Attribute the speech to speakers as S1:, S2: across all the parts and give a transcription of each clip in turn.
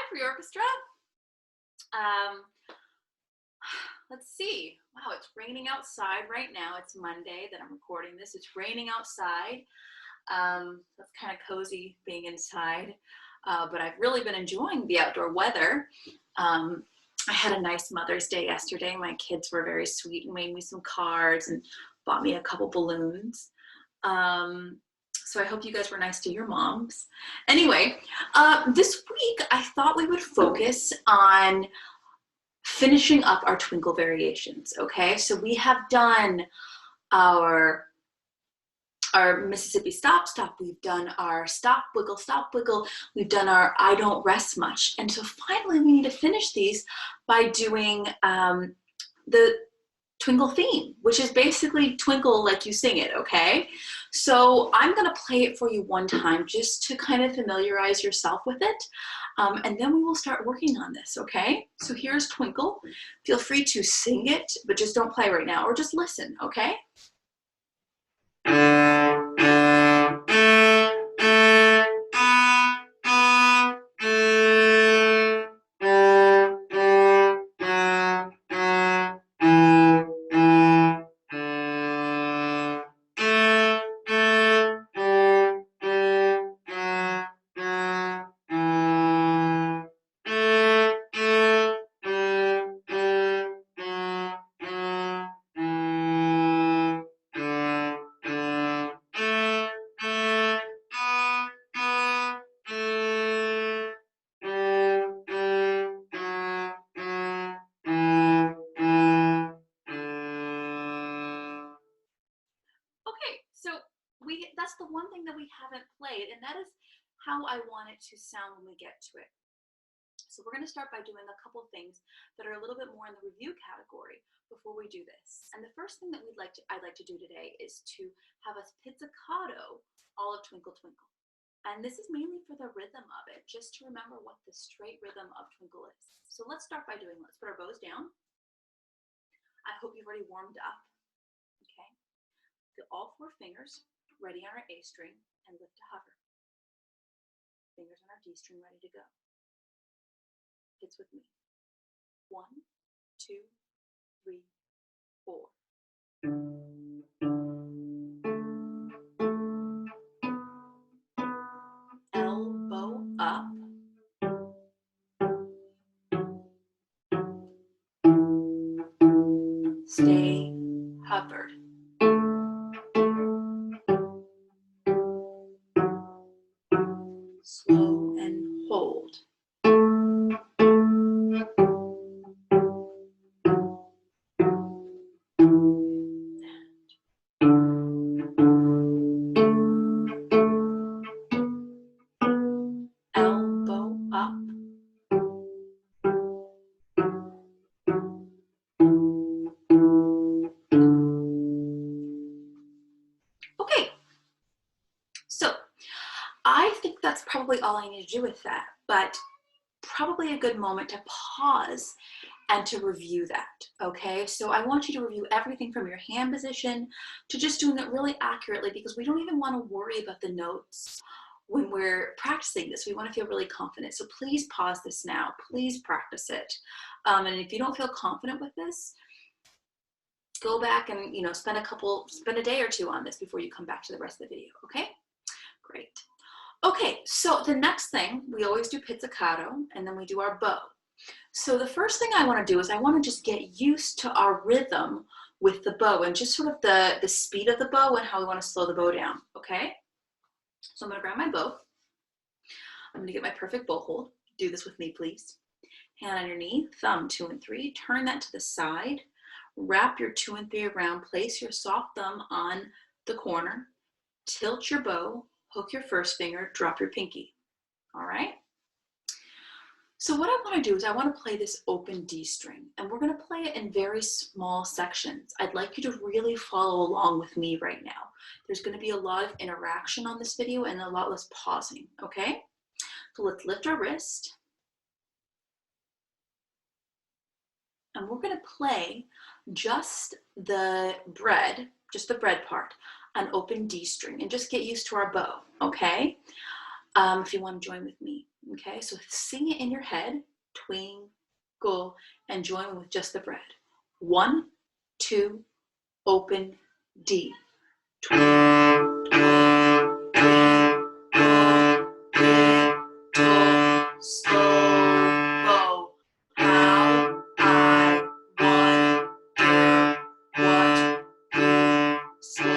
S1: Pre-orchestra. Let's see. Wow, it's raining outside right now. It's Monday that I'm recording this. It's raining outside. That's kind of cozy being inside, but I've really been enjoying the outdoor weather. I had a nice Mother's Day yesterday. My kids were very sweet and made me some cards and bought me a couple balloons. So I hope you guys were nice to your moms. Anyway, this week I thought we would focus on finishing up our Twinkle variations, okay? So we have done our Mississippi stop, stop. We've done our stop, wiggle. We've done our I don't rest much. And so finally we need to finish these by doing the Twinkle theme, which is basically twinkle like you sing it, okay? So I'm gonna play it for you one time just to kind of familiarize yourself with it. And then we will start working on this, okay? So here's Twinkle. Feel free to sing it, but just don't play right now, or just listen, okay? That's the one thing that we haven't played, and that is how I want it to sound when we get to it. So we're going to start by doing a couple things that are a little bit more in the review category before we do this. And the first thing that I'd like to do today is to have us pizzicato all of Twinkle Twinkle. And this is mainly for the rhythm of it, just to remember what the straight rhythm of Twinkle is. So let's start by let's put our bows down. I hope you've already warmed up. Okay. Feel all 4 fingers ready on our A string and lift to hover. Fingers on our D string ready to go. Hits with me. 1, 2, 3, 4. Elbow up. Stay hovered. Slow and hold. Elbow up. Okay, so I think that's probably all I need to do with that, but probably a good moment to pause and to review that, okay? So I want you to review everything from your hand position to just doing it really accurately, because we don't even want to worry about the notes when we're practicing this. We want to feel really confident. So please pause this now. Please practice it. And if you don't feel confident with this, go back and spend a day or 2 on this before you come back to the rest of the video, okay? Great. Okay, so the next thing, we always do pizzicato, and then we do our bow. So the first thing I want to do is I want to just get used to our rhythm with the bow and just sort of the speed of the bow and how we want to slow the bow down, okay? So I'm going to grab my bow. I'm going to get my perfect bow hold. Do this with me, please. Hand on your knee, thumb 2 and 3. Turn that to the side. Wrap your 2 and 3 around. Place your soft thumb on the corner. Tilt your bow. Hook your first finger. Drop your pinky. All right? So what I want to do is I want to play this open D string, and we're going to play it in very small sections. I'd like you to really follow along with me right now. There's going to be a lot of interaction on this video and a lot less pausing, okay? So let's lift our wrist. And we're going to play just the bread part on open D string, and just get used to our bow, okay? If you want to join with me. Okay, so sing it in your head, twinkle, and join with just the breath. 1, 2, open D. Twinkle, twinkle, little slow bow. How I wonder what you slow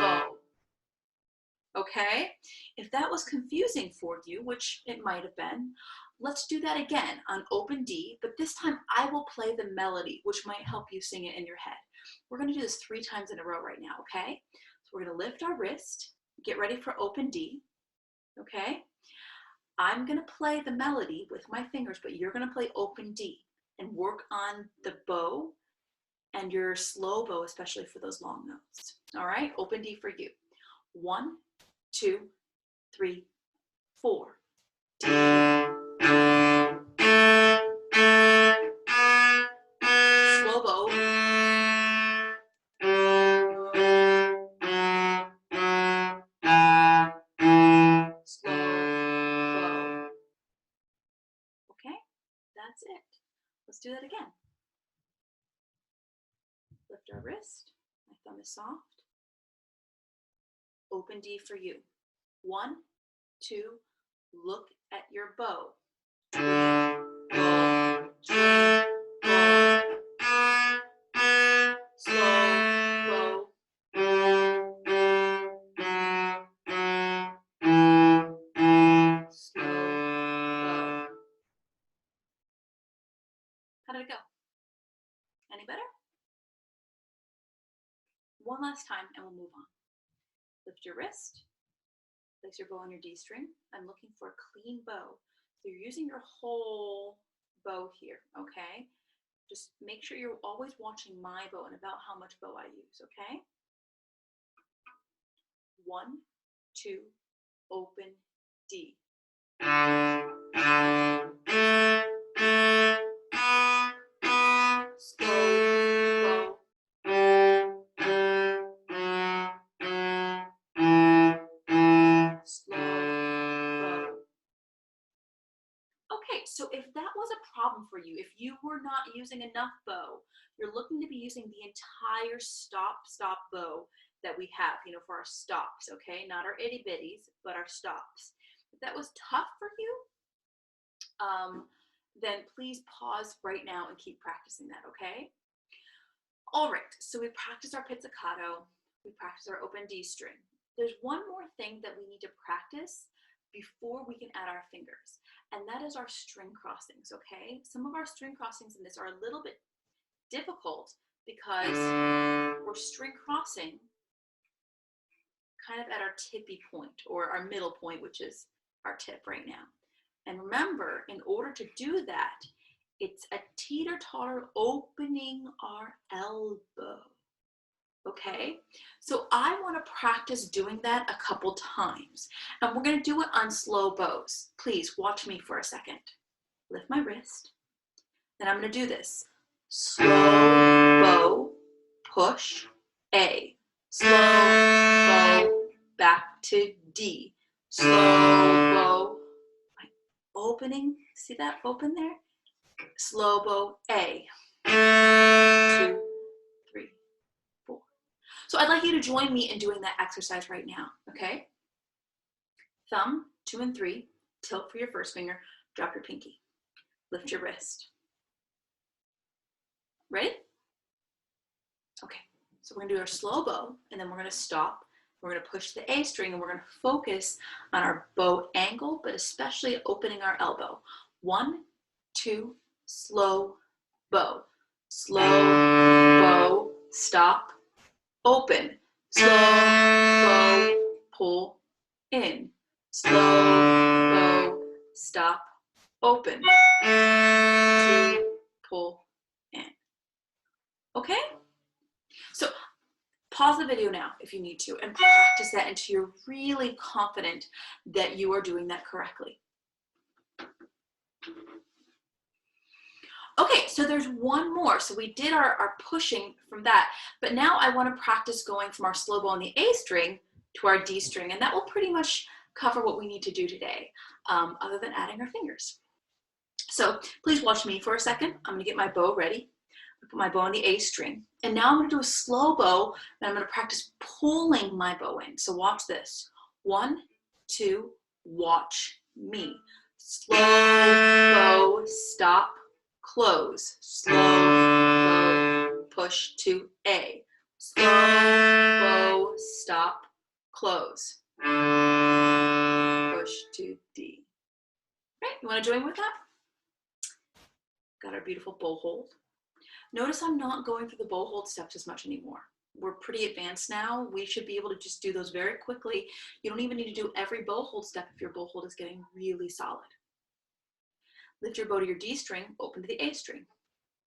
S1: bow. Okay, if that was confusing for you, which it might have been, let's do that again on open D, but this time I will play the melody, which might help you sing it in your head. We're going to do this 3 times in a row right now, okay? So we're going to lift our wrist, get ready for open D, okay? I'm going to play the melody with my fingers, but you're going to play open D and work on the bow and your slow bow, especially for those long notes. All right, open D for you. 1, 2, 3, 4. D. Slow bow. Slow bow. Okay, that's it. Let's do that again. Lift our wrist. My thumb is soft. Open D for you. 1, 2, look at your bow. Twinkle, twinkle, slow bow. Slow bow. How did it go? Any better? One last time and we'll move on. Lift your wrist. Place your bow on your D string. I'm looking for a clean bow. So you're using your whole bow here, okay? Just make sure you're always watching my bow and about how much bow I use, okay? 1, 2, open D. Slow bow. Slow bow. Okay, so if that was a problem for you, if you were not using enough bow, you're looking to be using the entire stop bow that we have, you know, for our stops, okay? Not our itty bitties, but our stops. If that was tough for you, then please pause right now and keep practicing that, okay? All right, so we practiced our pizzicato, we practiced our open D string. There's one more thing that we need to practice before we can add our fingers, and that is our string crossings, okay? Some of our string crossings in this are a little bit difficult because we're string crossing kind of at our tippy point or our middle point, which is our tip right now. And remember, in order to do that, it's a teeter-totter opening our elbow, okay? So I want to practice doing that a couple times, and we're going to do it on slow bows. Please watch me for a second. Lift my wrist, and I'm going to do this. Slow bow, push, A. Slow bow, back to D. Slow bow, opening, see that open there? Slow bow, A. 2, 3, 4. So I'd like you to join me in doing that exercise right now, okay? Thumb, 2 and 3, tilt for your first finger, drop your pinky. Lift your wrist. Ready? Okay, so we're gonna do our slow bow, and then we're gonna stop. We're gonna push the A string, and we're gonna focus on our bow angle, but especially opening our elbow. 1, 2, slow bow. Slow bow, stop, open. Slow bow, pull in. Slow bow, stop, open. 2, pull in. Okay? So pause the video now if you need to and practice that until you're really confident that you are doing that correctly. Okay, so there's one more. So we did our pushing from that, but now I want to practice going from our slow bow on the A string to our D string, and that will pretty much cover what we need to do today, other than adding our fingers. So please watch me for a second. I'm gonna get my bow ready. Put my bow on the A string. And now I'm gonna do a slow bow, and I'm gonna practice pulling my bow in. So watch this. 1, 2, watch me. Slow bow, stop, close. Slow bow, push to A. Slow bow, stop, close. Push to D. Right, you wanna join with that? Got our beautiful bow hold. Notice I'm not going through the bow hold steps as much anymore. We're pretty advanced now. We should be able to just do those very quickly. You don't even need to do every bow hold step if your bow hold is getting really solid. Lift your bow to your D string, open to the A string.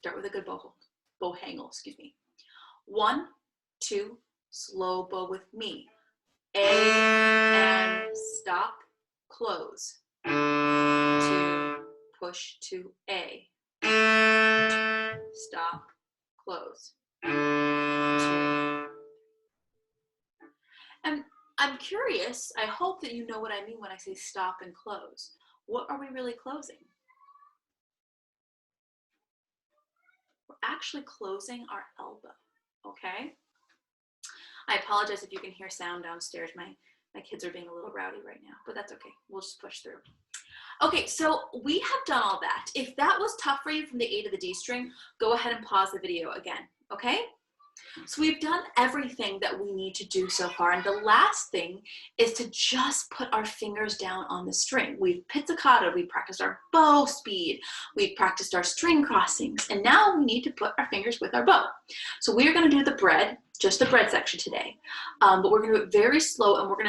S1: Start with a good bow hold, bow hangle, excuse me. 1, 2, slow bow with me. A and stop, close. 2, push to A. Stop, close. 2. And I'm curious, I hope that you know what I mean when I say stop and close. What are we really closing? We're actually closing our elbow, okay? I apologize if you can hear sound downstairs. My kids are being a little rowdy right now, but that's okay. We'll just push through. Okay, so we have done all that. If that was tough for you from the A to the D string, go ahead and pause the video again, okay? So we've done everything that we need to do so far, and the last thing is to just put our fingers down on the string. We've pizzicata, we practiced our bow speed, we've practiced our string crossings, and now we need to put our fingers with our bow. So we're gonna do the bread, just the bread section today, but we're gonna do it very slow, and we're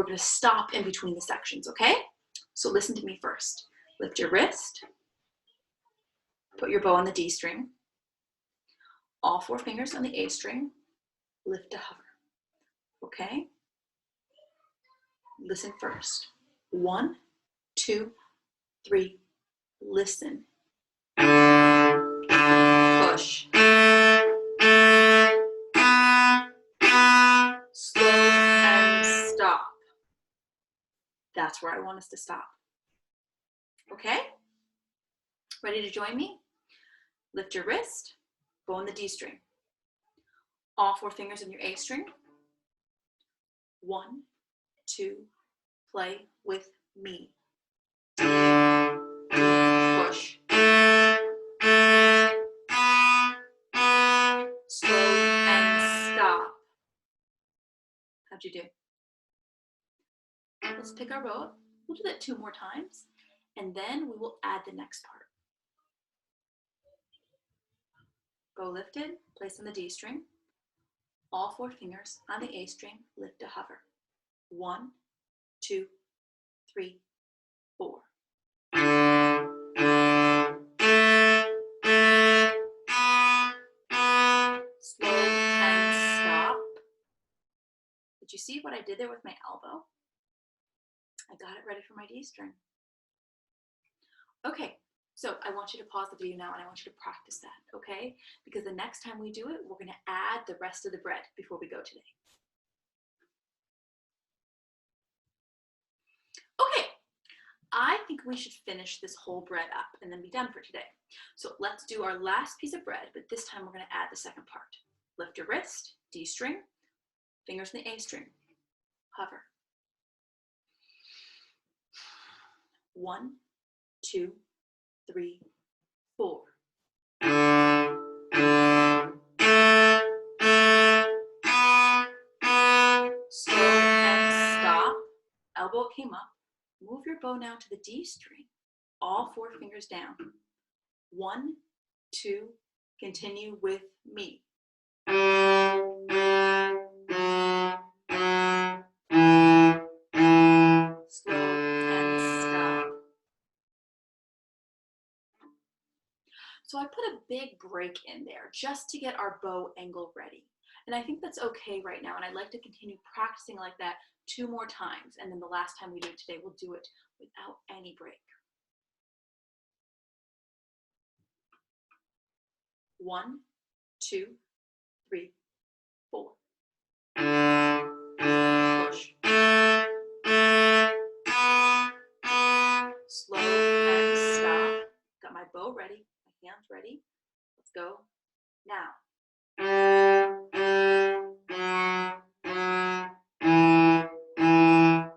S1: gonna stop in between the sections, okay? So listen to me first. Lift your wrist, put your bow on the D string, all 4 fingers on the A string, lift to hover, okay? Listen first. 1, 2, 3, listen. Push. Slow and stop. That's where I want us to stop. Okay? Ready to join me? Lift your wrist, bow on the D string. All 4 fingers on your A string. 1, 2, play with me. Push. Slow and stop. How'd you do? Let's pick our bow up. We'll do that 2 more times, and then we will add the next part. Bow lifted, place on the D string. All 4 fingers on the A string, lift to hover. 1, 2, 3, 4. Slow and stop. Did you see what I did there with my elbow? I got it ready for my D string. Okay, so I want you to pause the video now and I want you to practice that, okay? Because the next time we do it, we're gonna add the rest of the bread before we go today. Okay, I think we should finish this whole bread up and then be done for today. So let's do our last piece of bread, but this time we're gonna add the second part. Lift your wrist, D string, fingers in the A string, hover. 1, 2, 3, 4. Slow and stop. Elbow came up. Move your bow now to the D string. All 4 fingers down. 1, 2, continue with me. Slow and stop. So I put a big break in there just to get our bow angle ready. And I think that's okay right now. And I'd like to continue practicing like that 2 more times. And then the last time we do it today, we'll do it without any break. 1, 2, 3, 4. Push. bow ready, my hands ready. Let's go now.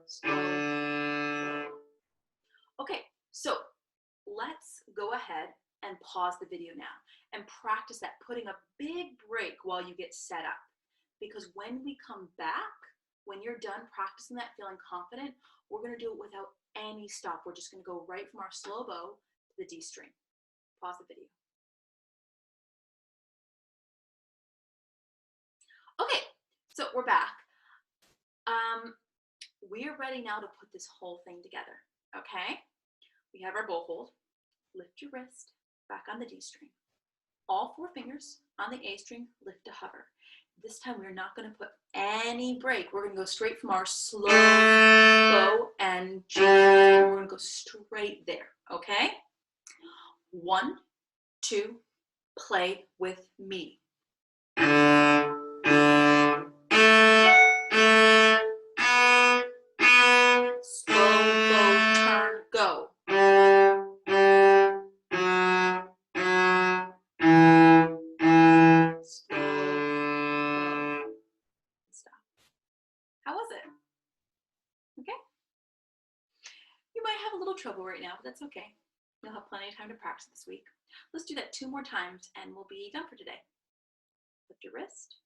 S1: Slow. Okay, so let's go ahead and pause the video now and practice that, putting a big break while you get set up. Because when we come back, when you're done practicing that, feeling confident, we're gonna do it without any stop. We're just gonna go right from our slow bow to the D string. Pause the video. Okay, so we're back. We are ready now to put this whole thing together, okay? We have our bow hold. Lift your wrist back on the D string. All 4 fingers on the A string, lift to hover. This time we're not going to put any break. We're going to go straight from our slow bow and G. We're going to go straight there, okay? 1, 2, play with me. How was it? Okay? You might have a little trouble right now, but that's okay. You'll have plenty of time to practice this week. Let's do that 2 more times and we'll be done for today. Lift your wrist,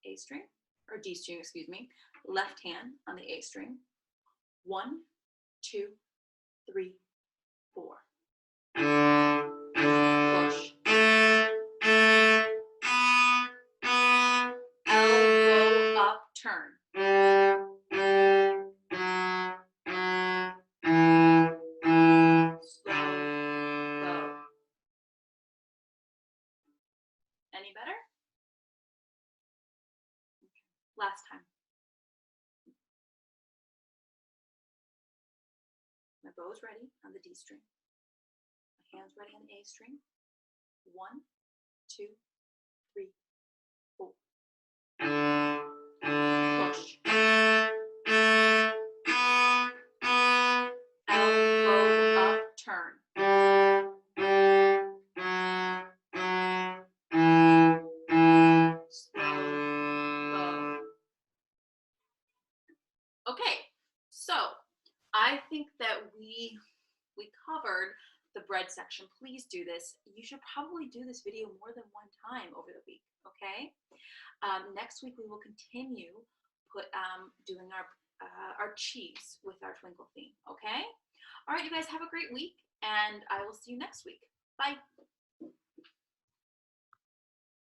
S1: A string, or D string, excuse me. Left hand on the A string. 1, 2, 3, 4. Push. Elbow up, turn. Any better? Okay. Last time. My bow is ready on the D string. My hand's ready on the A string. 1, 2, 3, 4. Push. Elbow up, turn. Okay, so I think that we covered the bread section. Please do this. You should probably do this video more than 1 time over the week, okay? Next week we will continue doing our cheese with our Twinkle theme, okay? All right, you guys have a great week, and I will see you next week. Bye.